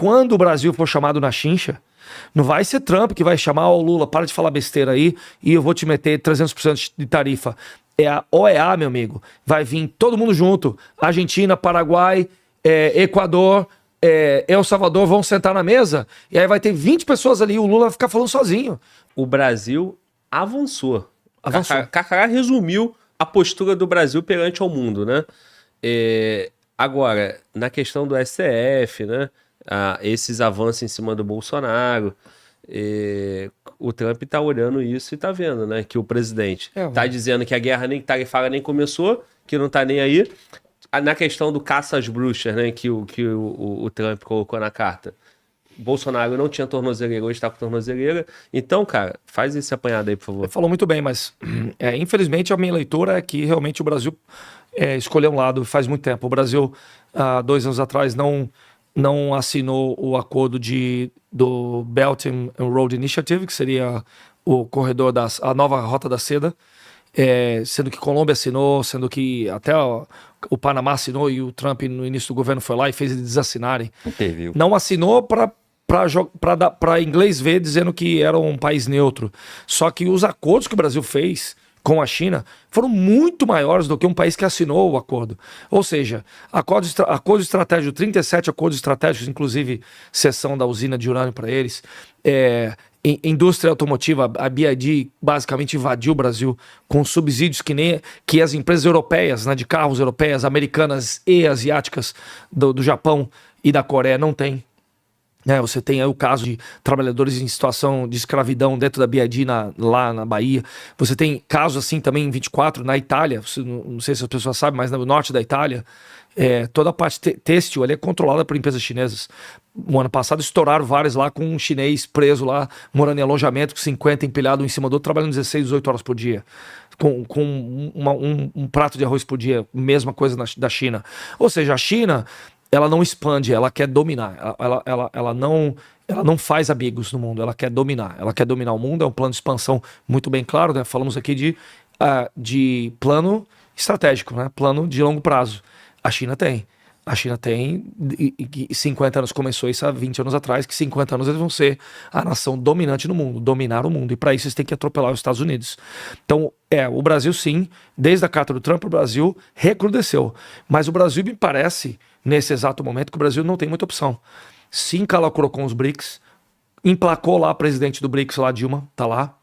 quando o Brasil for chamado na chincha, não vai ser Trump que vai chamar o Lula, para de falar besteira aí e eu vou te meter 300% de tarifa. É a OEA, meu amigo. Vai vir todo mundo junto. Argentina, Paraguai, Equador, El Salvador vão sentar na mesa e aí vai ter 20 pessoas ali e o Lula vai ficar falando sozinho. O Brasil avançou. Carcará resumiu a postura do Brasil perante ao mundo, né? Agora, na questão do STF, né? Esses avanços em cima do Bolsonaro, o Trump tá olhando isso e tá vendo, né? Que o presidente tá dizendo que a guerra nem tarifária nem começou, que não tá nem aí. Na questão do caça às bruxas, né? Que o Trump colocou na carta. Bolsonaro não tinha tornozeleira, hoje tá com tornozeleira. Então, cara, faz esse apanhado aí, por favor. Falou muito bem, mas infelizmente a minha leitura é que realmente o Brasil escolheu um lado faz muito tempo. O Brasil, há 2 anos atrás, não assinou o acordo do Belt and Road Initiative, que seria o corredor a nova Rota da Seda, sendo que Colômbia assinou, sendo que até o Panamá assinou e o Trump no início do governo foi lá e fez eles desassinarem. Não assinou para inglês ver dizendo que era um país neutro. Só que os acordos que o Brasil fez com a China foram muito maiores do que um país que assinou o acordo. Ou seja, acordo estratégico, 37 acordos estratégicos, inclusive cessão da usina de urânio para eles. Indústria automotiva, a BYD basicamente invadiu o Brasil com subsídios que as empresas europeias, né, de carros europeias, americanas e asiáticas do Japão e da Coreia não têm. Você tem aí o caso de trabalhadores em situação de escravidão dentro da BYD lá na Bahia. Você tem casos assim também em 24, na Itália. Não sei se as pessoas sabem, mas no norte da Itália, toda a parte têxtil ali é controlada por empresas chinesas. No ano passado estouraram vários lá com um chinês preso lá, morando em alojamento, com 50 empilhado em cima do outro, trabalhando 16, 18 horas por dia. Com um prato de arroz por dia, mesma coisa da China. Ou seja, a China, ela não expande, ela quer dominar. Ela não faz amigos no mundo, ela quer dominar. Ela quer dominar o mundo, é um plano de expansão muito bem claro, né? Falamos aqui de plano estratégico, né? Plano de longo prazo. A China tem, e 50 anos começou isso há 20 anos atrás, que 50 anos eles vão ser a nação dominante no mundo, dominar o mundo, e para isso eles têm que atropelar os Estados Unidos. Então, o Brasil sim, desde a carta do Trump, o Brasil recrudesceu, mas o Brasil me parece, nesse exato momento, que o Brasil não tem muita opção. Se encalacrou com os BRICS, emplacou lá a presidente do BRICS, lá Dilma, tá lá.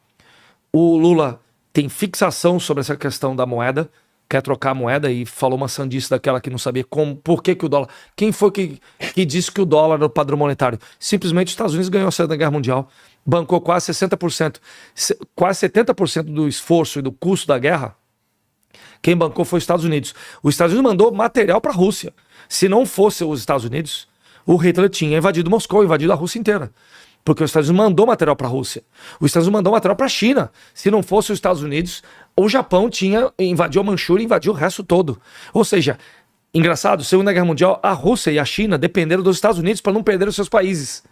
O Lula tem fixação sobre essa questão da moeda, quer trocar a moeda e falou uma sandice daquela que não sabia por que o dólar... Quem foi que disse que o dólar era o padrão monetário? Simplesmente os Estados Unidos ganhou a Segunda Guerra Mundial, bancou quase 60%, quase 70% do esforço e do custo da guerra. Quem bancou foi os Estados Unidos. Os Estados Unidos mandou material para a Rússia. Se não fosse os Estados Unidos, o Hitler tinha invadido Moscou, invadido a Rússia inteira. Porque os Estados Unidos mandou material para a Rússia. Os Estados Unidos mandou material para a China. Se não fosse os Estados Unidos, o Japão invadiu a Manchúria e invadiu o resto todo. Ou seja, engraçado, Segunda Guerra Mundial, a Rússia e a China dependeram dos Estados Unidos para não perder os seus países.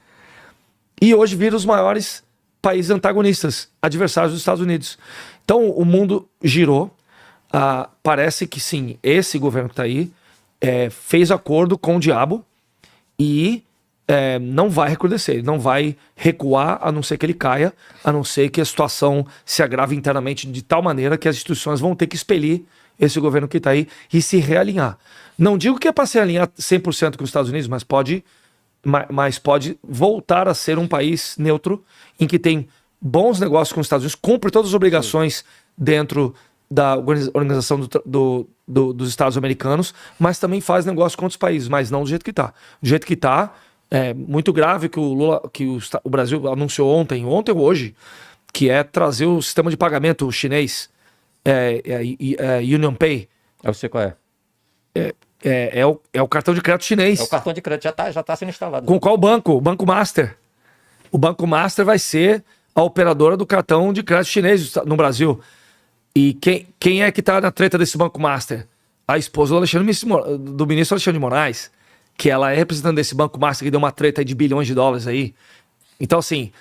E hoje viram os maiores países antagonistas, adversários dos Estados Unidos. Então o mundo girou. Parece que sim, esse governo que está aí fez acordo com o diabo e não vai recrudescer, ele não vai recuar a não ser que ele caia, a não ser que a situação se agrave internamente de tal maneira que as instituições vão ter que expelir esse governo que está aí e se realinhar. Não digo que é para se alinhar 100% com os Estados Unidos, mas pode voltar a ser um país neutro em que tem bons negócios com os Estados Unidos, cumpre todas as obrigações dentro da organização dos Estados americanos, mas também faz negócio com outros países, mas não do jeito que está. Do jeito que está, é muito grave que o Brasil anunciou ontem ou hoje, que é trazer o sistema de pagamento chinês, Union Pay. Eu sei qual é. É o cartão de crédito chinês. É o cartão de crédito, já tá sendo instalado. Com qual banco? O Banco Master. O Banco Master vai ser a operadora do cartão de crédito chinês no Brasil. E quem é que tá na treta desse Banco Master? A esposa do ministro Alexandre de Moraes, que ela é representante desse Banco Master que deu uma treta de bilhões de dólares aí. Então, assim,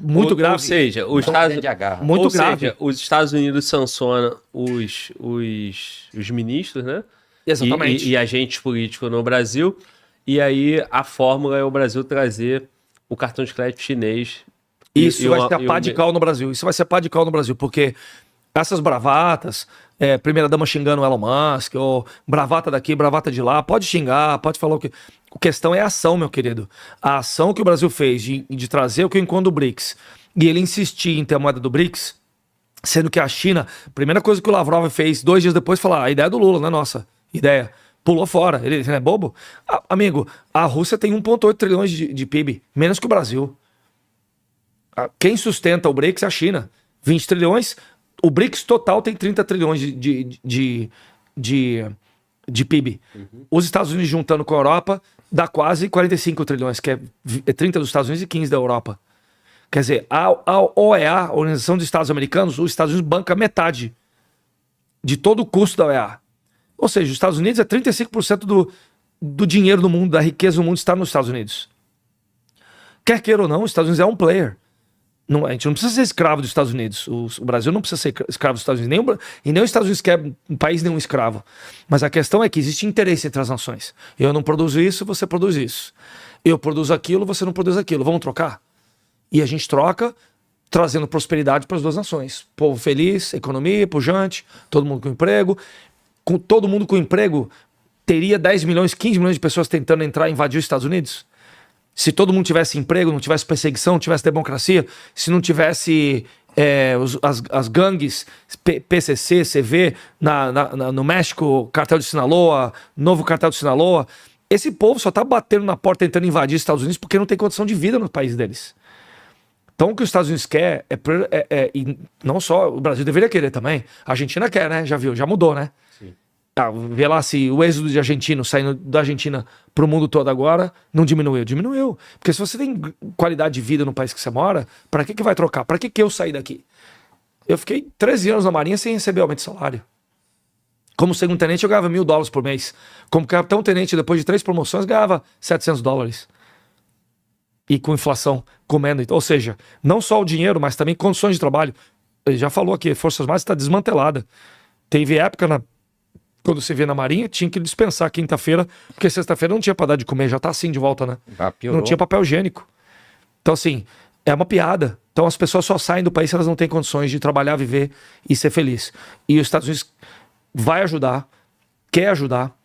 muito grave. Ou seja, os Estados Unidos sancionam os ministros, né? Exatamente. E agentes políticos no Brasil. E aí a fórmula é o Brasil trazer o cartão de crédito chinês. Isso vai ser a pá de cal no Brasil. Isso vai ser a pá de cal no Brasil, porque essas bravatas, primeira-dama xingando o Elon Musk, ou bravata daqui, bravata de lá, pode xingar, pode falar o que... A questão é a ação, meu querido. A ação que o Brasil fez de trazer o que eu encontro do BRICS, e ele insistir em ter a moeda do BRICS, sendo que a China, a primeira coisa que o Lavrov fez 2 dias depois, falar, a ideia do Lula, não é nossa ideia. Pulou fora. Ele é bobo? Amigo, a Rússia tem 1,8 trilhões de PIB, menos que o Brasil. Quem sustenta o BRICS é a China. 20 trilhões. O BRICS total tem 30 trilhões de PIB. Os Estados Unidos juntando com a Europa dá quase 45 trilhões, que é 30 dos Estados Unidos e 15 da Europa. Quer dizer, a OEA, a Organização dos Estados Americanos, os Estados Unidos banca metade de todo o custo da OEA. Ou seja, os Estados Unidos é 35% do dinheiro do mundo, da riqueza do mundo está nos Estados Unidos. Quer queira ou não, os Estados Unidos é um player. Não, a gente não precisa ser escravo dos Estados Unidos. O Brasil não precisa ser escravo dos Estados Unidos. E nem os Estados Unidos quer um país nenhum escravo. Mas a questão é que existe interesse entre as nações. Eu não produzo isso, você produz isso. Eu produzo aquilo, você não produz aquilo. Vamos trocar? E a gente troca, trazendo prosperidade para as duas nações. Povo feliz, economia pujante, todo mundo com emprego. Com todo mundo com emprego, teria 10 milhões, 15 milhões de pessoas tentando entrar e invadir os Estados Unidos? Se todo mundo tivesse emprego, não tivesse perseguição, não tivesse democracia, se não tivesse as gangues, PCC, CV, no México, cartel de Sinaloa, novo cartel de Sinaloa, esse povo só tá batendo na porta tentando invadir os Estados Unidos porque não tem condição de vida no país deles. Então o que os Estados Unidos quer e não só o Brasil deveria querer também, a Argentina quer, né? Já viu, já mudou, né? Vê lá se o êxodo de argentinos saindo da Argentina pro mundo todo agora não diminuiu. Diminuiu. Porque se você tem qualidade de vida no país que você mora, pra que vai trocar? Pra que eu sair daqui? Eu fiquei 13 anos na Marinha sem receber aumento de salário. Como segundo-tenente eu ganhava $1.000 por mês. Como capitão-tenente, depois de 3 promoções, ganhava $700. E com inflação, comendo. Ou seja, não só o dinheiro, mas também condições de trabalho. Ele já falou aqui, Forças Armadas está desmantelada. Teve época quando você vê na Marinha, tinha que dispensar quinta-feira, porque sexta-feira não tinha pra dar de comer, já tá assim de volta, né? Não tinha papel higiênico. Então, assim, é uma piada. Então, as pessoas só saem do país se elas não têm condições de trabalhar, viver e ser feliz. E os Estados Unidos vai ajudar, quer ajudar.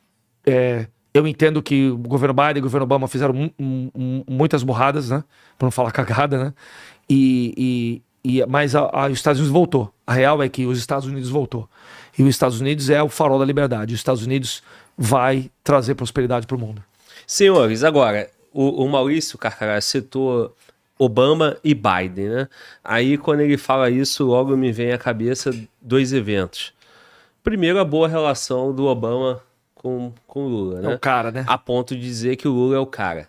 Eu entendo que o governo Biden e o governo Obama fizeram muitas burradas, né? Pra não falar cagada, né? Mas os Estados Unidos voltou. A real é que os Estados Unidos voltou. E os Estados Unidos é o farol da liberdade. Os Estados Unidos vai trazer prosperidade para o mundo. Senhores, agora, o Maurício Carcará citou Obama e Biden, né? Aí, quando ele fala isso, logo me vem à cabeça 2 eventos. Primeiro, a boa relação do Obama com o Lula, né? É o cara, né? A ponto de dizer que o Lula é o cara.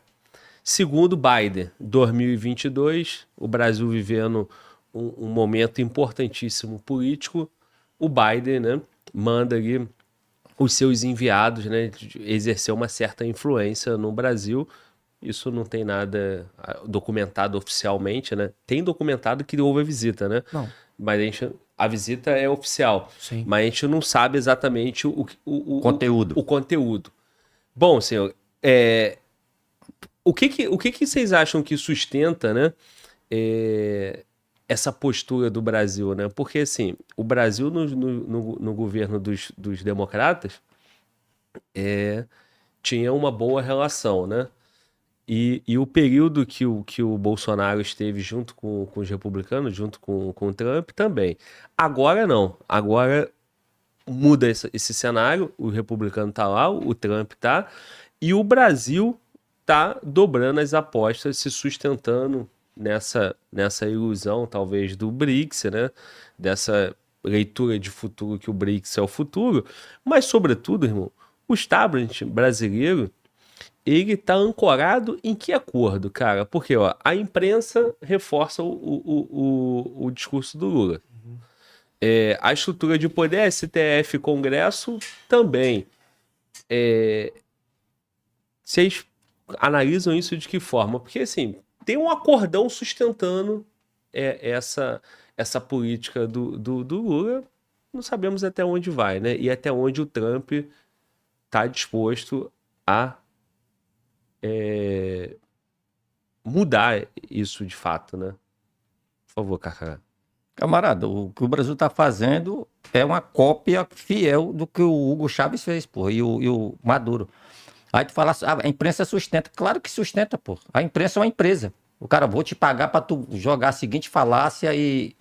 Segundo, Biden, 2022, o Brasil vivendo um momento importantíssimo político, o Biden, né, manda ali os seus enviados, né, exercer uma certa influência no Brasil. Isso não tem nada documentado oficialmente, né? Tem documentado que houve a visita, né? Não. Mas a visita é oficial. Sim. Mas a gente não sabe exatamente o conteúdo. O conteúdo. Bom, senhor, o que vocês acham que sustenta, né, essa postura do Brasil, né? Porque, assim, o Brasil no governo dos democratas tinha uma boa relação, né? E o período que o Bolsonaro esteve junto com os republicanos, junto com o Trump, também. Agora não. Agora muda esse cenário, o republicano tá lá, o Trump tá, e o Brasil tá dobrando as apostas, se sustentando nessa ilusão, talvez, do BRICS, né? Dessa leitura de futuro que o BRICS é o futuro. Mas, sobretudo, irmão, o establishment brasileiro, ele tá ancorado em que acordo, cara? Porque, ó, a imprensa reforça o discurso do Lula. A estrutura de poder, STF, Congresso, também. Vocês analisam isso de que forma? Porque, assim, tem um acordão sustentando essa política do Lula. Não sabemos até onde vai, né? E até onde o Trump está disposto a mudar isso de fato, né? Por favor, Carcará. Camarada, o que o Brasil está fazendo é uma cópia fiel do que o Hugo Chávez fez, pô, e o Maduro. Aí tu fala, a imprensa sustenta. Claro que sustenta, pô. A imprensa é uma empresa. O cara, vou te pagar para tu jogar a seguinte falácia e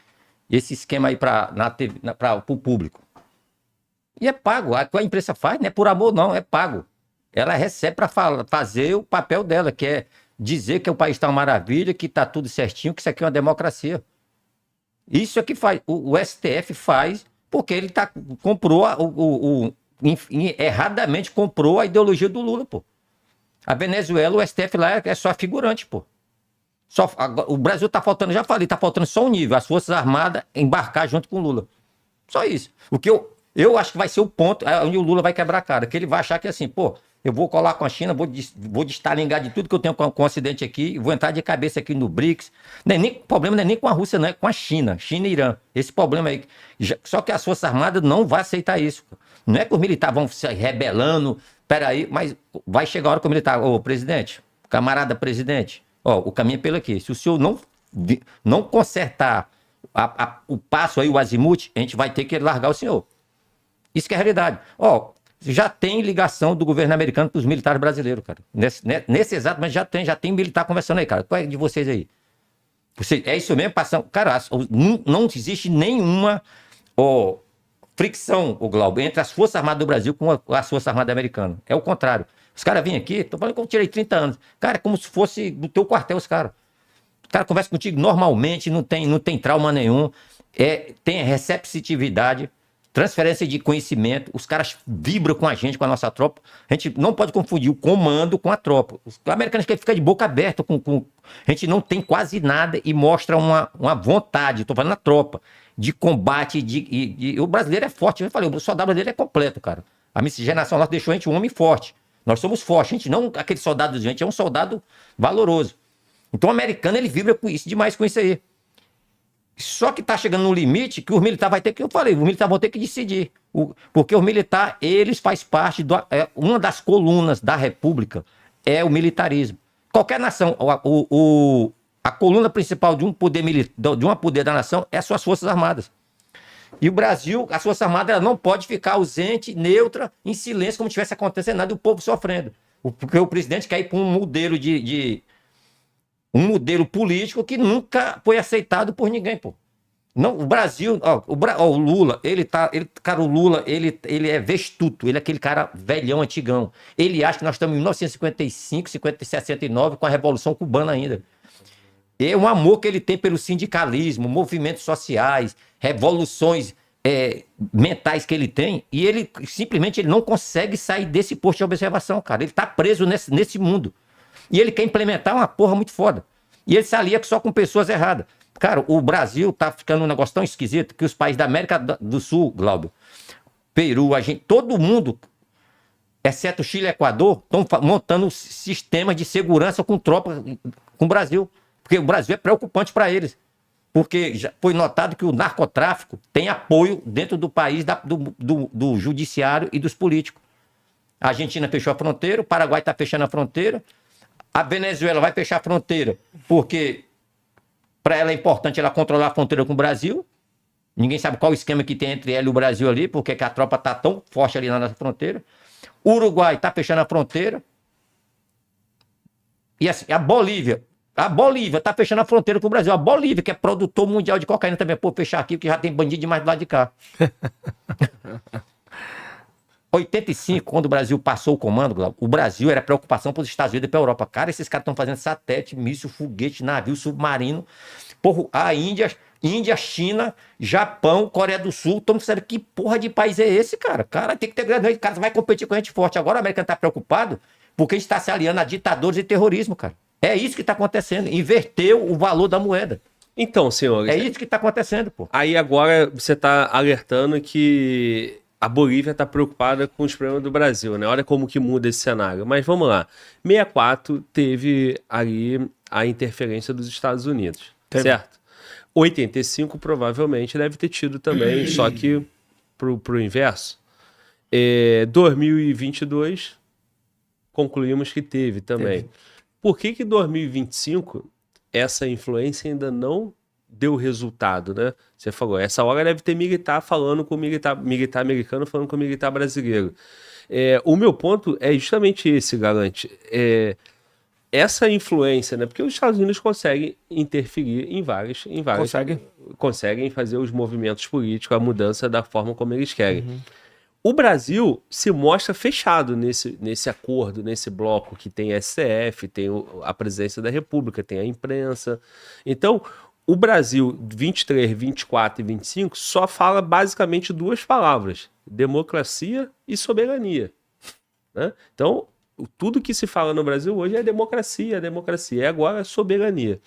esse esquema aí para o público. E é pago. A imprensa faz, não é por amor, não, é pago. Ela recebe para fazer o papel dela, que é dizer que o país está uma maravilha, que está tudo certinho, que isso aqui é uma democracia. Isso é que faz. O STF faz porque ele comprou, erradamente comprou a ideologia do Lula, pô. A Venezuela, o STF lá é só figurante, pô. O Brasil tá faltando, já falei, tá faltando só um nível, as Forças Armadas embarcar junto com o Lula. Só isso. O que eu acho que vai ser o ponto onde o Lula vai quebrar a cara, que ele vai achar que assim, pô, eu vou colar com a China, vou destalingar de tudo que eu tenho com o Ocidente aqui, vou entrar de cabeça aqui no BRICS. O problema não é nem com a Rússia, não é com a China e Irã. Esse problema aí. Só que as Forças Armadas não vão aceitar isso. Não é que os militares vão se rebelando, peraí, mas vai chegar a hora que o militar, ô presidente, camarada presidente, ó, o caminho é pelo aqui. Se o senhor não consertar o passo aí, o azimuth, a gente vai ter que largar o senhor. Isso que é a realidade. Ó, já tem ligação do governo americano para os militares brasileiros, cara. Nesse exato momento já tem militar conversando aí, cara. Qual é de vocês aí? É isso mesmo? Cara, não existe nenhuma fricção, o Glauber, entre as Forças Armadas do Brasil com as Forças Armadas americanas. É o contrário. Os caras vêm aqui, tô falando que eu tirei 30 anos. Cara, é como se fosse do teu quartel os caras. O cara conversa contigo normalmente, não tem trauma nenhum, tem receptividade, transferência de conhecimento, os caras vibram com a gente, com a nossa tropa. A gente não pode confundir o comando com a tropa. Os americanos querem ficar de boca aberta a gente não tem quase nada e mostra uma vontade, estou falando na tropa, de combate, o brasileiro é forte. Eu falei, o soldado brasileiro é completo, cara. A miscigenação nossa deixou a gente um homem forte. Nós somos fortes, a gente não aquele soldado, a gente é um soldado valoroso. Então o americano, ele vibra com isso, demais com isso aí. Só que tá chegando no limite que os militares vai ter que, eu falei, os militares vão ter que decidir. Porque os militares, eles fazem parte, uma das colunas da República é o militarismo. Qualquer nação, a coluna principal de um poder da nação é as suas Forças Armadas. E o Brasil, as Forças Armadas, ela não pode ficar ausente, neutra, em silêncio, como tivesse acontecendo nada e o povo sofrendo. Porque o presidente quer ir para um modelo um modelo político que nunca foi aceitado por ninguém, pô. Não, o Brasil, o Lula, o Lula é vestuto, ele é aquele cara velhão, antigão. Ele acha que nós estamos em 1955, 69, com a Revolução Cubana ainda. É um amor que ele tem pelo sindicalismo, movimentos sociais, revoluções mentais que ele tem, e ele simplesmente não consegue sair desse posto de observação, cara. Ele tá preso nesse mundo. E ele quer implementar uma porra muito foda. E ele se alia só com pessoas erradas. Cara, o Brasil tá ficando um negócio tão esquisito que os países da América do Sul, Glauber, Peru, todo mundo, exceto Chile e Equador, estão montando sistemas de segurança com tropa com o Brasil. Porque o Brasil é preocupante para eles. Porque já foi notado que o narcotráfico tem apoio dentro do país do judiciário e dos políticos. A Argentina fechou a fronteira, o Paraguai está fechando a fronteira, a Venezuela vai fechar a fronteira porque para ela é importante ela controlar a fronteira com o Brasil. Ninguém sabe qual o esquema que tem entre ela e o Brasil ali, porque que a tropa está tão forte ali na nossa fronteira. O Uruguai está fechando a fronteira. E assim, a Bolívia está fechando a fronteira com o Brasil. A Bolívia, que é produtor mundial de cocaína também, pô, fechar aqui, porque já tem bandido demais do lado de cá. 85, quando o Brasil passou o comando, o Brasil era preocupação para os Estados Unidos e para a Europa. Cara, esses caras estão fazendo satélite, míssil, foguete, navio, submarino. Porra, a Índia, China, Japão, Coreia do Sul, estamos sabendo que porra de país é esse, cara? Cara, tem que ter grande, cara vai competir com a gente forte. Agora o americano está preocupado porque a gente está se aliando a ditadores e terrorismo, cara. É isso que está acontecendo. Inverteu o valor da moeda. Então, senhor... É isso que está acontecendo, pô. Aí agora você está alertando que a Bolívia está preocupada com os problemas do Brasil, né? Olha como que muda esse cenário. Mas vamos lá. 64 teve ali a interferência dos Estados Unidos, certo? 85 provavelmente deve ter tido também, só que pro inverso. 2022 concluímos que teve também. Por que que 2025 essa influência ainda não deu resultado, né? Você falou, essa hora deve ter militar falando com militar americano falando com militar brasileiro. O meu ponto é justamente esse, Galante. Essa influência, né? Porque os Estados Unidos conseguem interferir em várias conseguem fazer os movimentos políticos, a mudança da forma como eles querem. O Brasil se mostra fechado nesse acordo, nesse bloco que tem STF, tem a presidência da República, tem a imprensa. Então, o Brasil 23, 24 e 25 só fala basicamente duas palavras: democracia e soberania, né? Então, tudo que se fala no Brasil hoje é democracia, e agora é soberania.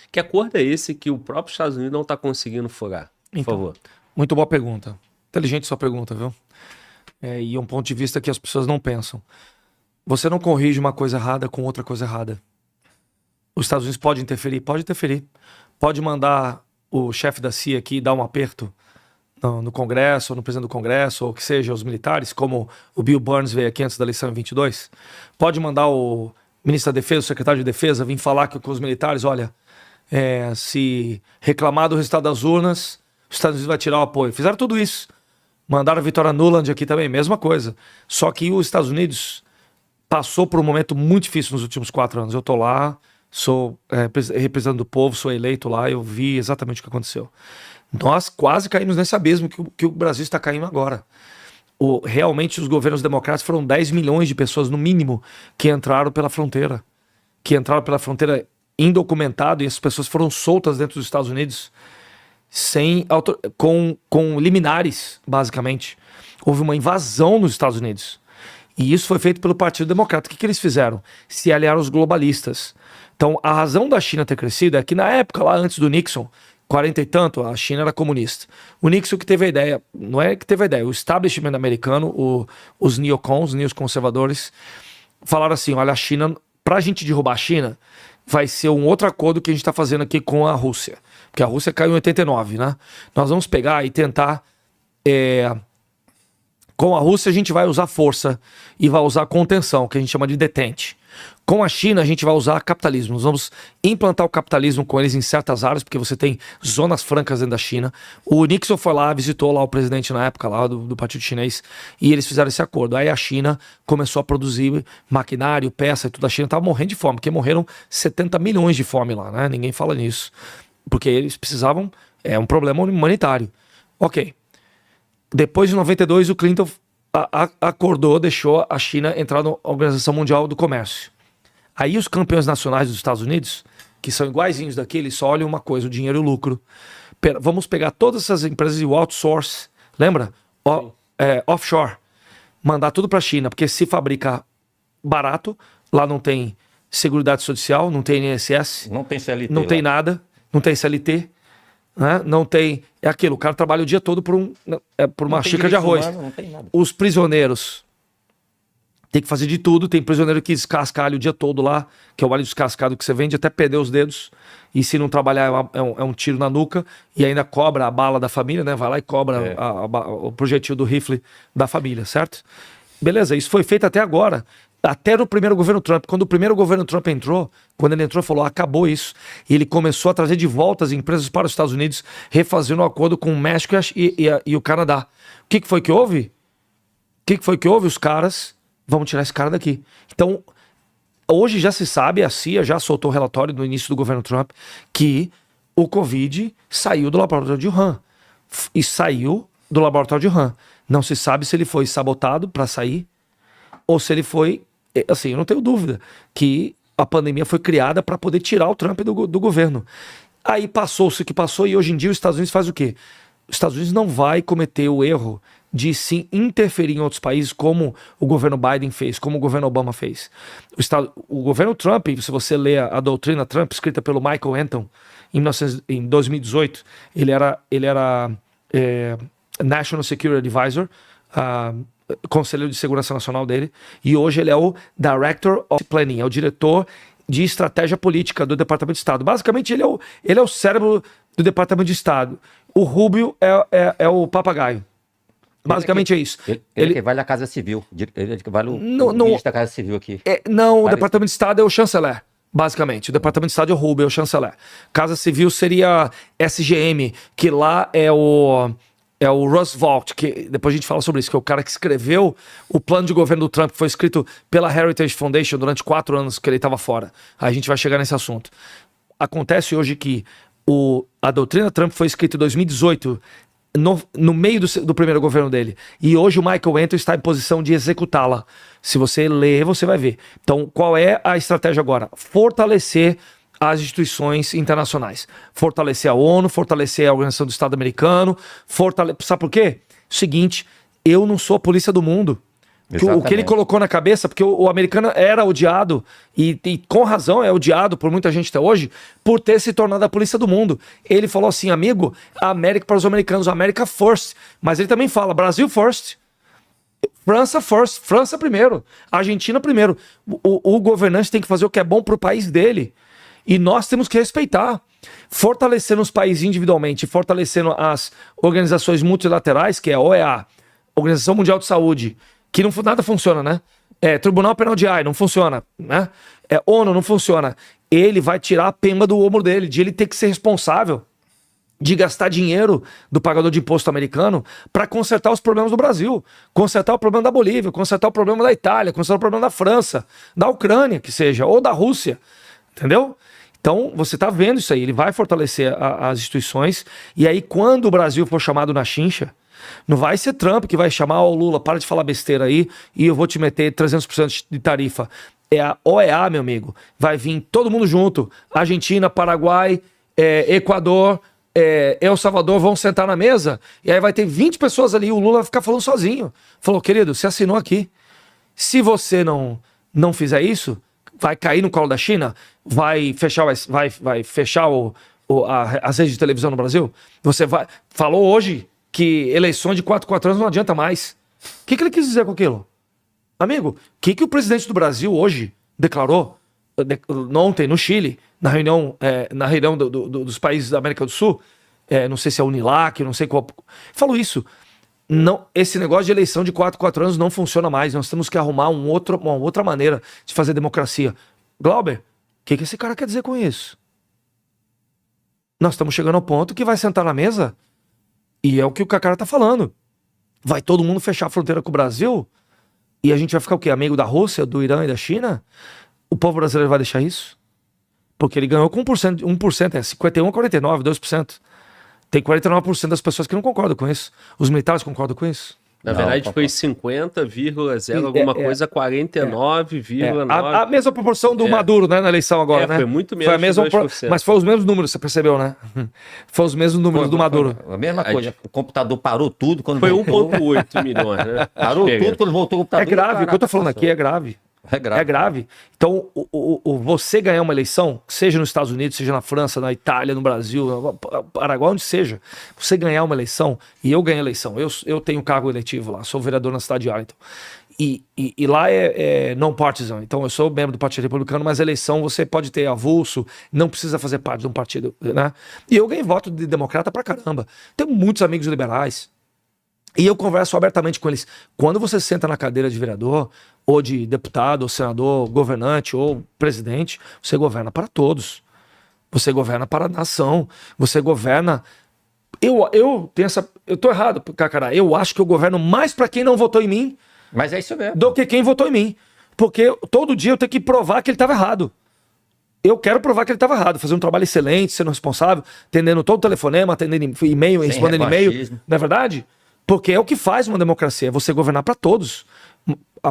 Que acordo é esse que o próprio Estados Unidos não está conseguindo furar? Por favor. Muito boa pergunta. Inteligente sua pergunta, viu? E é um ponto de vista que as pessoas não pensam. Você não corrige uma coisa errada com outra coisa errada. Os Estados Unidos podem interferir? Pode interferir. Pode mandar o chefe da CIA aqui dar um aperto no Congresso, ou no presidente do Congresso, ou que seja, os militares, como o Bill Burns veio aqui antes da eleição em 22. Pode mandar o ministro da Defesa, o secretário de Defesa, vir falar com os militares, olha, se reclamar do resultado das urnas, os Estados Unidos vai tirar o apoio. Fizeram tudo isso. Mandaram a Victoria Nuland aqui também, mesma coisa. Só que os Estados Unidos passou por um momento muito difícil nos últimos 4 anos. Eu tô lá, sou representante do povo, sou eleito lá, eu vi exatamente o que aconteceu. Nós quase caímos nesse abismo que o Brasil está caindo agora. Realmente os governos democráticos foram 10 milhões de pessoas, no mínimo, que entraram pela fronteira. Indocumentado, e essas pessoas foram soltas dentro dos Estados Unidos com liminares, basicamente. Houve uma invasão nos Estados Unidos. E isso foi feito pelo Partido Democrata. O que eles fizeram? Se aliaram aos globalistas. Então, a razão da China ter crescido é que na época, lá antes do Nixon, 40 e tanto, a China era comunista. O Nixon que teve a ideia, não é que teve a ideia, o establishment americano, os neoconservadores, falaram assim, olha, a China, pra gente derrubar a China, vai ser um outro acordo que a gente está fazendo aqui com a Rússia. Porque a Rússia caiu em 89, né? Nós vamos pegar e tentar... Com a Rússia a gente vai usar força e vai usar contenção, que a gente chama de detente. Com a China a gente vai usar capitalismo. Nós vamos implantar o capitalismo com eles em certas áreas, porque você tem zonas francas dentro da China. O Nixon foi lá, visitou lá o presidente na época lá do Partido Chinês, e eles fizeram esse acordo. Aí a China começou a produzir maquinário, peça e tudo. A China estava morrendo de fome, porque morreram 70 milhões de fome lá, né? Ninguém fala nisso. Porque eles precisavam... É um problema humanitário. Ok. Depois de 92, o Clinton acordou, deixou a China entrar na Organização Mundial do Comércio. Aí os campeões nacionais dos Estados Unidos, que são iguaizinhos daqui, eles só olham uma coisa, o dinheiro e o lucro. Vamos pegar todas essas empresas e o outsource, lembra? Offshore. Mandar tudo para a China, porque se fabrica barato, lá não tem Seguridade Social, não tem INSS. Não tem CLT. Não tem nada, não tem CLT. Né? Não tem... É aquilo, o cara trabalha o dia todo por uma xícara de arroz. Humano, não tem nada. Os prisioneiros tem que fazer de tudo. Tem prisioneiro que descasca alho o dia todo lá, que é o alho descascado que você vende até perder os dedos. E se não trabalhar é um tiro na nuca. E ainda cobra a bala da família, né? Vai lá e cobra o projetil do rifle da família, certo? Beleza, isso foi feito até agora. Até no primeiro governo Trump. Quando o primeiro governo Trump entrou, quando ele entrou, falou, acabou isso. E ele começou a trazer de volta as empresas para os Estados Unidos, refazendo um acordo com o México e o Canadá. O que foi que houve? Os caras, vamos tirar esse cara daqui. Então, hoje já se sabe, a CIA já soltou o relatório no início do governo Trump, que o Covid saiu do laboratório de Wuhan. E saiu do laboratório de Wuhan. Não se sabe se ele foi sabotado para sair, ou se ele foi... Assim, eu não tenho dúvida que a pandemia foi criada para poder tirar o Trump do governo. Aí passou-se o que passou e hoje em dia os Estados Unidos faz o quê? Os Estados Unidos não vai cometer o erro de se interferir em outros países como o governo Biden fez, como o governo Obama fez. O governo Trump, se você ler a doutrina Trump, escrita pelo Michael Anton em 2018, ele era National Security Advisor, conselheiro de segurança nacional dele, e hoje ele é o Director of Planning, é o diretor de estratégia política do Departamento de Estado. Basicamente, ele é o cérebro do Departamento de Estado. O Rubio é o papagaio. Basicamente é isso. Ele que vale a Casa Civil. Ele que vale o ministro da Casa Civil aqui. Não, o Departamento de Estado é o chanceler. Basicamente, o Departamento de Estado é o Rubio, é o chanceler. Casa Civil seria SGM, que lá é o Roosevelt, que depois a gente fala sobre isso, que é o cara que escreveu o plano de governo do Trump, que foi escrito pela Heritage Foundation durante 4 anos que ele estava fora. Aí a gente vai chegar nesse assunto. Acontece hoje que a doutrina Trump foi escrita em 2018, no meio do primeiro governo dele. E hoje o Michael Anthony está em posição de executá-la. Se você ler, você vai ver. Então, qual é a estratégia agora? Fortalecer as instituições internacionais. Fortalecer a ONU, fortalecer a Organização do Estado Americano. Sabe por quê? Seguinte, eu não sou a polícia do mundo. O que ele colocou na cabeça, porque o americano era odiado, e com razão é odiado por muita gente até hoje, por ter se tornado a polícia do mundo. Ele falou assim, amigo, a América para os americanos, America first. Mas ele também fala, Brasil first. França first, França primeiro, Argentina primeiro. O governante tem que fazer o que é bom para o país dele. E nós temos que respeitar. Fortalecendo os países individualmente, fortalecendo as organizações multilaterais, que é a OEA, Organização Mundial de Saúde, que nada funciona, né? Tribunal Penal de Haia, não funciona, né? ONU, não funciona. Ele vai tirar a pemba do ombro dele, de ele ter que ser responsável de gastar dinheiro do pagador de imposto americano para consertar os problemas do Brasil, consertar o problema da Bolívia, consertar o problema da Itália, consertar o problema da França, da Ucrânia, que seja, ou da Rússia, entendeu? Então, você tá vendo isso aí, ele vai fortalecer as instituições, e aí quando o Brasil for chamado na chincha, não vai ser Trump que vai chamar o Lula, para de falar besteira aí e eu vou te meter 300% de tarifa. É a OEA, meu amigo. Vai vir todo mundo junto. Argentina, Paraguai, Equador, El Salvador vão sentar na mesa e aí vai ter 20 pessoas ali. O Lula vai ficar falando sozinho. Falou, querido, você assinou aqui. Se você não fizer isso, vai cair no colo da China, vai fechar, vai fechar as redes de televisão no Brasil. Você falou hoje que eleições de 4 anos não adianta mais. O que ele quis dizer com aquilo? Amigo, o que o presidente do Brasil hoje declarou ontem no Chile, na reunião dos países da América do Sul, não sei se é Unilac, não sei qual... Falou isso. Não, esse negócio de eleição de 4 anos não funciona mais. Nós temos que arrumar uma outra maneira de fazer democracia. Glauber, o que esse cara quer dizer com isso? Nós estamos chegando ao ponto que vai sentar na mesa... E é o que o cara tá falando. Vai todo mundo fechar a fronteira com o Brasil? E a gente vai ficar o quê? Amigo da Rússia, do Irã e da China? O povo brasileiro vai deixar isso? Porque ele ganhou com 1%, 51 a 49, 2%. Tem 49% das pessoas que não concordam com isso. Os militares concordam com isso? Na verdade, foi 50,0 alguma coisa, 49,9. A mesma proporção do Maduro, né, na eleição agora, né? Foi muito menos. Foi a mesma, mas foi os mesmos números, você percebeu, né? Foi os mesmos números do Maduro. A mesma coisa. O computador parou tudo quando foi voltou. 1,8 milhões, né? Parou tudo quando voltou o computador. É grave, o que eu tô falando aqui é grave. É grave. Então, você ganhar uma eleição, seja nos Estados Unidos, seja na França, na Itália, no Brasil, no Paraguai, onde seja, você ganhar uma eleição, e eu ganhei a eleição, eu tenho cargo eletivo lá, sou vereador na cidade de Arlington, e lá é non-partisan, então eu sou membro do Partido Republicano, mas a eleição você pode ter avulso, não precisa fazer parte de um partido, né? E eu ganhei voto de democrata pra caramba. Tenho muitos amigos liberais, e eu converso abertamente com eles. Quando você senta na cadeira de vereador, ou de deputado, ou senador, governante, ou presidente, você governa para todos. Você governa para a nação. Você governa... Eu tenho essa... Eu tô errado, Cacará. Eu acho que eu governo mais para quem não votou em mim. Mas é isso mesmo. Do que quem votou em mim. Porque todo dia eu tenho que provar que ele estava errado. Eu quero provar que ele estava errado. Fazer um trabalho excelente, sendo responsável, atendendo todo o telefonema, atendendo e-mail, respondendo e-mail. Não é verdade? Porque é o que faz uma democracia, é você governar para todos.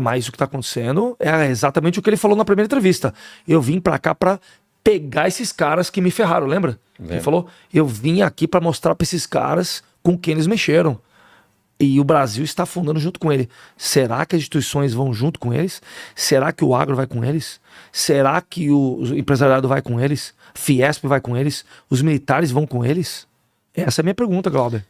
Mas o que está acontecendo é exatamente o que ele falou na primeira entrevista. Eu vim para cá para pegar esses caras que me ferraram, lembra? Ele falou, eu vim aqui para mostrar para esses caras com quem eles mexeram. E o Brasil está afundando junto com ele. Será que as instituições vão junto com eles? Será que o agro vai com eles? Será que o empresariado vai com eles? Fiesp vai com eles? Os militares vão com eles? Essa é a minha pergunta, Glauber.